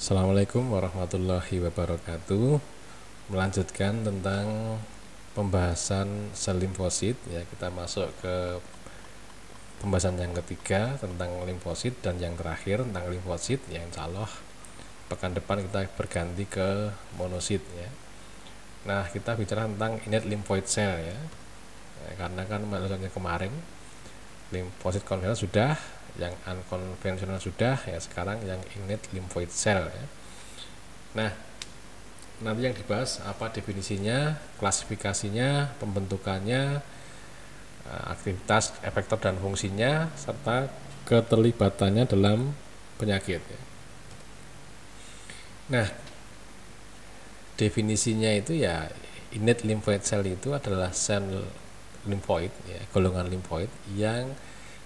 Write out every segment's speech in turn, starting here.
Assalamualaikum warahmatullahi wabarakatuh. Melanjutkan tentang pembahasan sel limfosit ya, kita masuk ke pembahasan yang ketiga tentang limfosit dan yang terakhir tentang limfosit yang insya Allah pekan depan kita berganti ke monosit ya. Nah, kita bicara tentang innate lymphoid cell ya. Karena kan maksudnya kemarin limfosit konvensional sudah, yang unkonvensional sudah ya, sekarang yang innate lymphoid cell ya. Nah, nanti yang dibahas apa definisinya, klasifikasinya, pembentukannya, aktivitas, efektor dan fungsinya, serta keterlibatannya dalam penyakit ya. Nah, definisinya itu ya, innate lymphoid cell itu adalah sel limfoid ya, golongan limfoid yang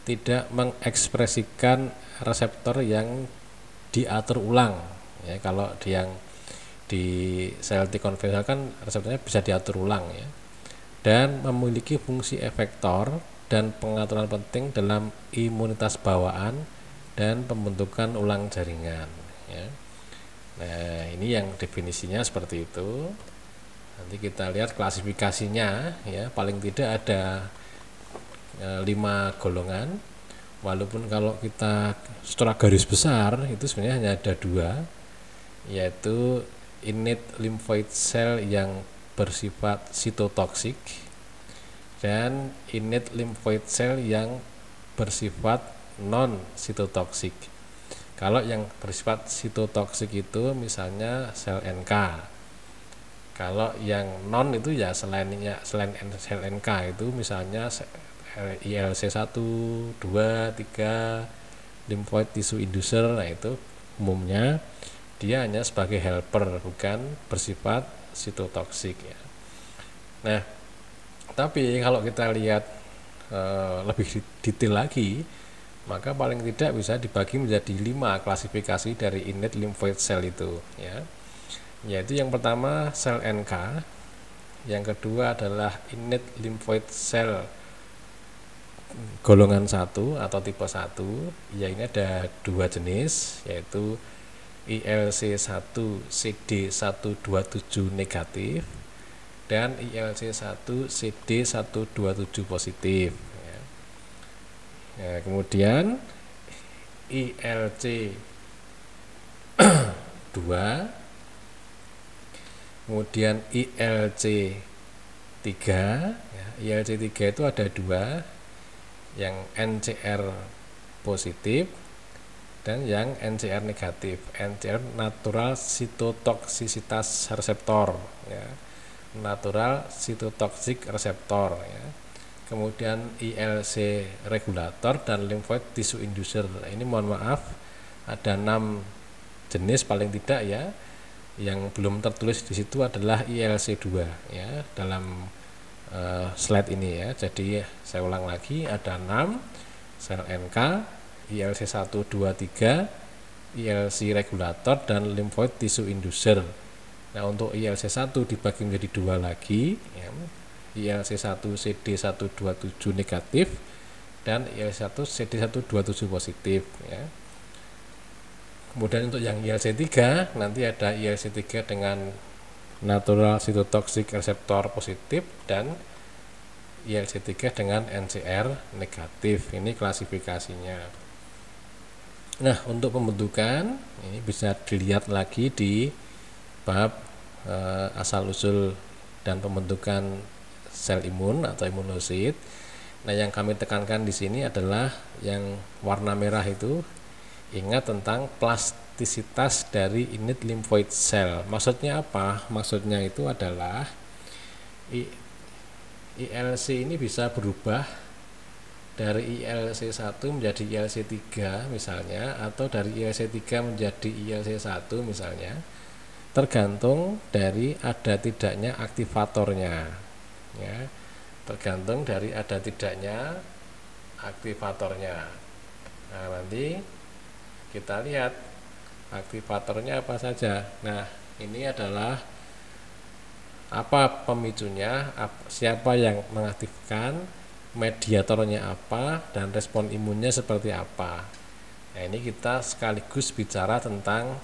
tidak mengekspresikan reseptor yang diatur ulang ya. Kalau di sel T konvensional kan reseptornya bisa diatur ulang ya, dan memiliki fungsi efektor dan pengaturan penting dalam imunitas bawaan dan pembentukan ulang jaringan ya. Nah, ini yang definisinya seperti itu. Nanti kita lihat klasifikasinya ya, paling tidak ada 5 golongan, walaupun kalau kita secara garis besar itu sebenarnya hanya ada 2, yaitu innate lymphoid cell yang bersifat sitotoksik dan innate lymphoid cell yang bersifat non sitotoksik. Kalau yang bersifat sitotoksik itu misalnya sel NK. Kalau yang non itu ya selain sel NK itu misalnya ILC1, 2, 3, lymphoid tissue inducer. Nah, itu umumnya dia hanya sebagai helper, bukan bersifat sitotoksik ya. Nah, tapi kalau kita lihat lebih detail lagi, maka paling tidak bisa dibagi menjadi 5 klasifikasi dari innate lymphoid cell itu ya. Yaitu yang pertama sel NK, yang kedua adalah innate lymphoid cell golongan 1 atau tipe 1 ya. Ini ada 2 jenis, yaitu ILC1 CD127 negatif dan ILC1 CD127 positif ya. Nah, kemudian ILC 2, kemudian ILC 3 ya. ILC 3 itu ada 2, yang NCR positif dan yang NCR negatif. NCR natural cytotoxicitas reseptor ya, natural cytotoxic reseptor ya. Kemudian ILC regulator dan lymphoid tissue inducer. Ini mohon maaf ada 6 jenis paling tidak ya. Yang belum tertulis di situ adalah ILC2 ya dalam slide ini ya. Jadi saya ulang lagi, ada 6 sel NK, ILC1, 2, 3, ILC regulator dan lymphoid tissue inducer. Nah, untuk ILC1 dibagi menjadi 2 lagi ya. ILC1 CD127 negatif dan ILC1 CD127 positif ya. Kemudian untuk yang ILC3 nanti ada ILC3 dengan natural cytotoxic reseptor positif dan ILC3 dengan NCR negatif. Ini klasifikasinya. Nah, untuk pembentukan ini bisa dilihat lagi di bab asal usul dan pembentukan sel imun atau imunosit. Nah, yang kami tekankan di sini adalah yang warna merah itu. Ingat tentang plastisitas dari innate lymphoid cell. Maksudnya apa? Maksudnya itu adalah ILC ini bisa berubah dari ILC1 menjadi ILC3 misalnya, atau dari ILC3 menjadi ILC1 misalnya, tergantung dari ada tidaknya aktivatornya ya. Tergantung dari ada tidaknya aktivatornya. Nah, nanti kita lihat aktivatornya apa saja. Nah, ini adalah apa pemicunya, siapa yang mengaktifkan, mediatornya apa, dan respon imunnya seperti apa. Nah, ini kita sekaligus bicara tentang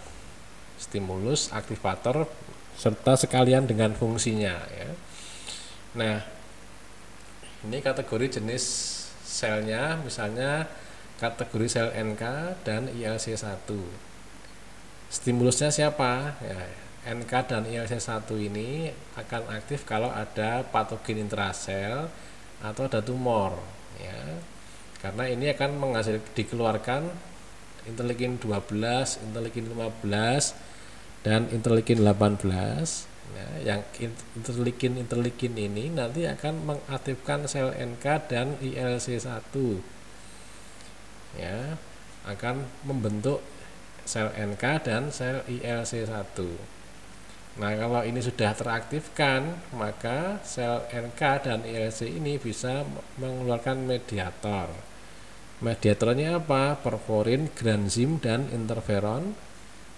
stimulus, aktivator, serta sekalian dengan fungsinya ya. Nah, ini kategori jenis selnya, misalnya kategori sel NK dan ILC1. Stimulusnya siapa? Ya, NK dan ILC1 ini akan aktif kalau ada patogen intrasel atau ada tumor ya. Karena ini akan dikeluarkan interleukin 12, interleukin 15 dan interleukin 18 ya, yang interleukin ini nanti akan mengaktifkan sel NK dan ILC1 ya, akan membentuk sel NK dan sel ILC1. Nah, kalau ini sudah teraktifkan, maka sel NK dan ILC ini bisa mengeluarkan mediator. Mediatornya apa? Porforin, granzim, dan interferon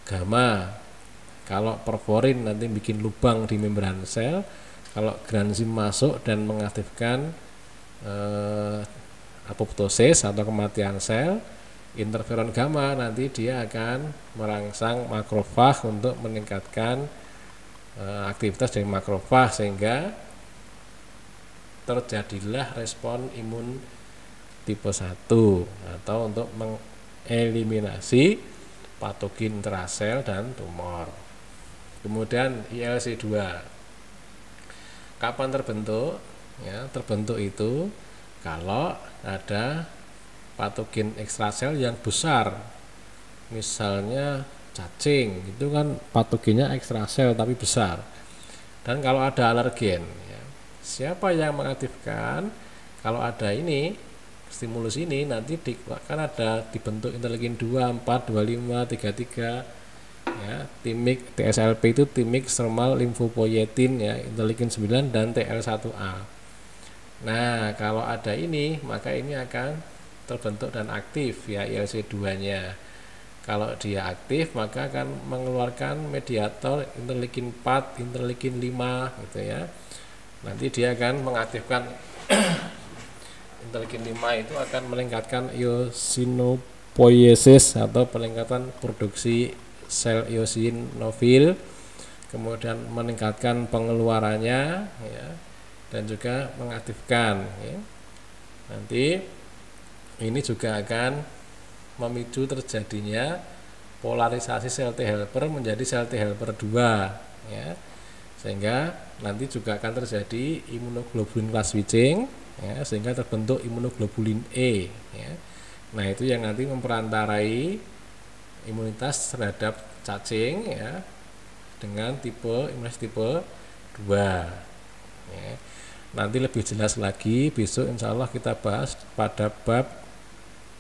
gamma. Kalau porforin nanti bikin lubang di membran sel, kalau granzim masuk dan mengaktifkan apoptosis atau kematian sel, interferon gamma nanti dia akan merangsang makrofag untuk meningkatkan aktivitas dari makrofag sehingga terjadilah respon imun tipe 1 atau untuk mengeliminasi patogen intrasel dan tumor. Kemudian ILC2 kapan terbentuk? Ya, terbentuk itu kalau ada patogen ekstrasel yang besar, misalnya cacing, itu kan patogennya ekstrasel tapi besar. Dan kalau ada alergen ya, siapa yang mengaktifkan? Kalau ada ini stimulus ini nanti kan ada dibentuk interleukin 2, 4, 25, 33 ya, timik TSLP itu timik stromal limfopoietin ya, interleukin 9 dan TL1A. Nah, kalau ada ini maka ini akan terbentuk dan aktif ya ILC2-nya. Kalau dia aktif maka akan mengeluarkan mediator interleukin 4, interleukin 5 gitu ya. Nanti dia akan mengaktifkan interleukin 5 itu akan meningkatkan eosinopoiesis atau peningkatan produksi sel eosinofil, kemudian meningkatkan pengeluarannya ya, dan juga mengaktifkan ya. Nanti ini juga akan memicu terjadinya polarisasi sel T helper menjadi sel T helper 2 ya. Sehingga nanti juga akan terjadi imunoglobulin class switching ya, sehingga terbentuk imunoglobulin E ya. Nah, itu yang nanti memperantarai imunitas terhadap cacing ya dengan imunitas tipe 2 ya. Nanti lebih jelas lagi besok insya Allah kita bahas pada bab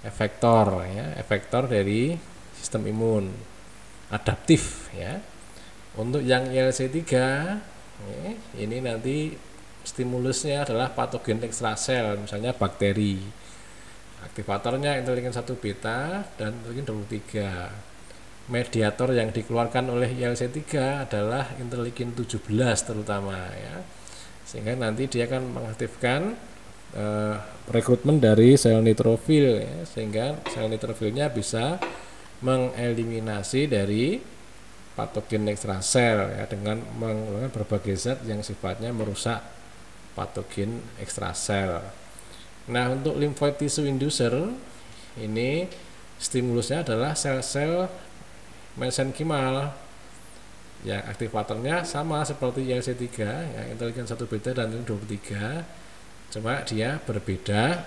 efektor ya, efektor dari sistem imun adaptif ya. Untuk yang ILC3 ya, ini nanti stimulusnya adalah patogen ekstrasel, misalnya bakteri. Aktivatornya interleukin 1 beta dan interleukin 23. Mediator yang dikeluarkan oleh ILC3 adalah interleukin 17 terutama ya. Sehingga nanti dia akan mengaktifkan rekrutmen dari sel neutrofil ya, sehingga sel neutrofilnya bisa mengeliminasi dari patogen ekstrasel ya, dengan menggunakan berbagai zat yang sifatnya merusak patogen ekstrasel. Nah, untuk lymphoid tissue inducer ini stimulusnya adalah sel-sel mesenkimmal yang aktivatornya sama seperti ILC3 ya, interleukin 1 beta dan interleukin 23, cuma dia berbeda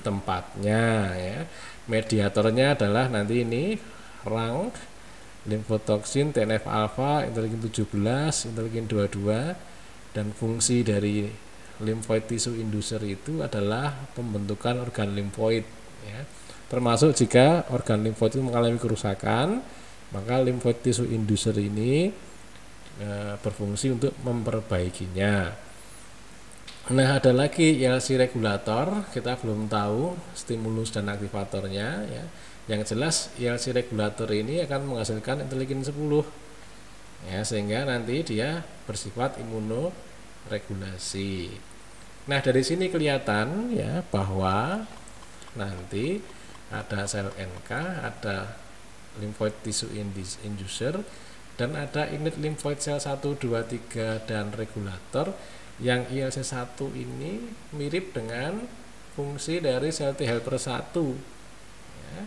tempatnya ya. Mediatornya adalah nanti ini RANK, limfotoksin, TNF alpha, interleukin 17, interleukin 22, dan fungsi dari lymphoid tissue inducer itu adalah pembentukan organ limfoid ya. Termasuk jika organ limfoid itu mengalami kerusakan, maka lymphoid tissue inducer ini berfungsi untuk memperbaikinya. Nah, ada lagi ILC regulator, kita belum tahu stimulus dan aktivatornya ya. Yang jelas ILC regulator ini akan menghasilkan interleukin 10 ya, sehingga nanti dia bersifat imunoregulasi. Nah, dari sini kelihatan ya bahwa nanti ada sel NK, ada lymphoid tissue inducer, Dan ada innate lymphoid cell 1, 2, 3 dan regulator yang ILC1 ini mirip dengan fungsi dari sel T helper 1 ya.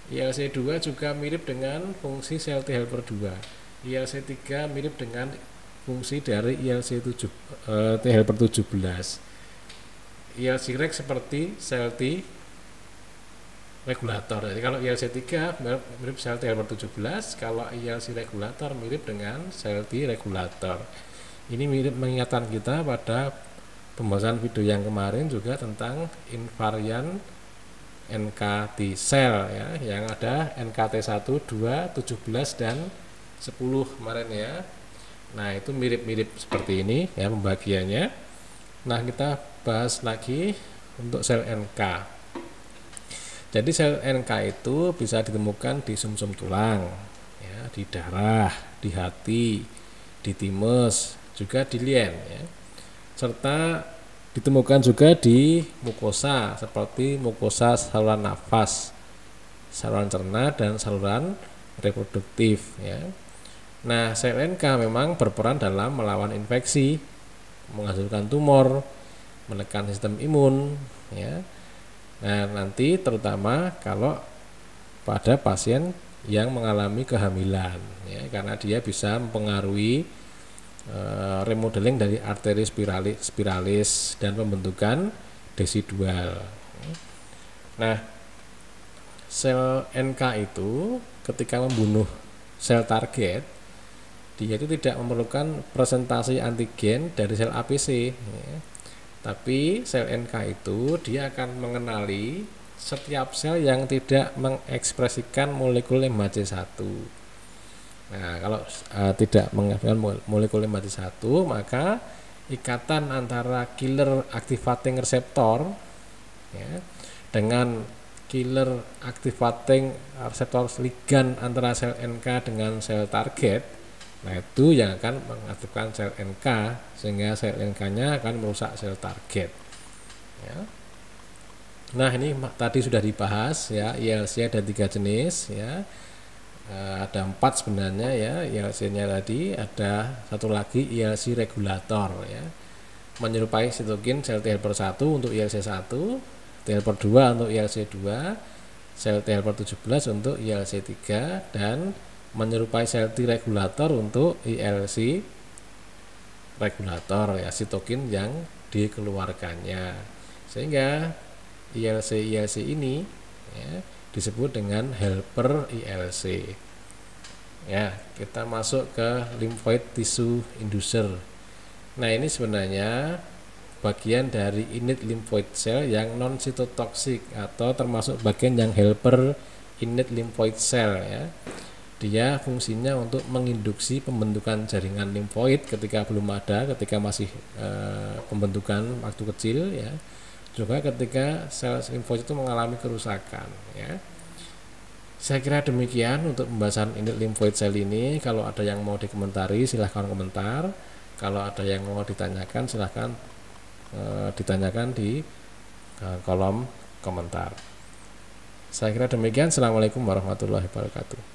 ILC2 juga mirip dengan fungsi sel T helper 2. ILC3 mirip dengan fungsi dari T helper 17. ILC-REG seperti sel T regulator. Jadi kalau ILC3 mirip sel T helper 17, kalau ILC regulator mirip dengan sel T regulator. Ini mirip mengingatkan kita pada pembahasan video yang kemarin juga tentang invarian NKT cell ya, yang ada NKT1, 2, 17 dan 10 kemarin ya. Nah, itu mirip-mirip seperti ini ya pembagiannya. Nah, kita bahas lagi untuk sel NK. Jadi sel NK itu bisa ditemukan di sumsum tulang, ya, di darah, di hati, di timus, juga di lien, ya. Serta ditemukan juga di mukosa seperti mukosa saluran nafas, saluran cerna dan saluran reproduktif, ya. Nah, sel NK memang berperan dalam melawan infeksi, menghasilkan tumor, menekan sistem imun, ya. Nah, nanti terutama kalau pada pasien yang mengalami kehamilan, ya, karena dia bisa mempengaruhi remodeling dari arteri spiralis dan pembentukan desidual. Nah, sel NK itu ketika membunuh sel target, dia itu tidak memerlukan presentasi antigen dari sel APC, ya. Tapi sel NK itu dia akan mengenali setiap sel yang tidak mengekspresikan molekul MHC1. Nah, kalau tidak mengekspresikan molekul MHC1, maka ikatan antara killer activating receptor, ya, dengan killer activating receptor ligan antara sel NK dengan sel target, nah itu yang akan mengaktifkan sel NK sehingga sel NK-nya akan merusak sel target, ya. Nah, ini tadi sudah dibahas ya, ILC ada 3 jenis ya. Ada 4 sebenarnya ya, ILC-nya tadi. Ada satu lagi ILC regulator ya, menyerupai sitokin sel T helper 1 untuk ILC1, T helper 2 untuk ILC2, sel T helper 17 untuk ILC3, dan menyerupai sel T regulator untuk ILC regulator ya, sitokin yang dikeluarkannya. Sehingga ILC ini ya, disebut dengan helper ILC. Ya, kita masuk ke lymphoid tissue inducer. Nah, ini sebenarnya bagian dari innate lymphoid cell yang non cytotoxic atau termasuk bagian yang helper innate lymphoid cell ya. Dia fungsinya untuk menginduksi pembentukan jaringan limfoid ketika belum ada, ketika masih pembentukan waktu kecil ya. Juga ketika sel limfoid itu mengalami kerusakan ya. Saya kira demikian untuk pembahasan innate lymphoid cell ini. Kalau ada yang mau dikomentari silahkan komentar. Kalau ada yang mau ditanyakan silahkan ditanyakan di kolom komentar. Saya kira demikian. Assalamualaikum warahmatullahi wabarakatuh.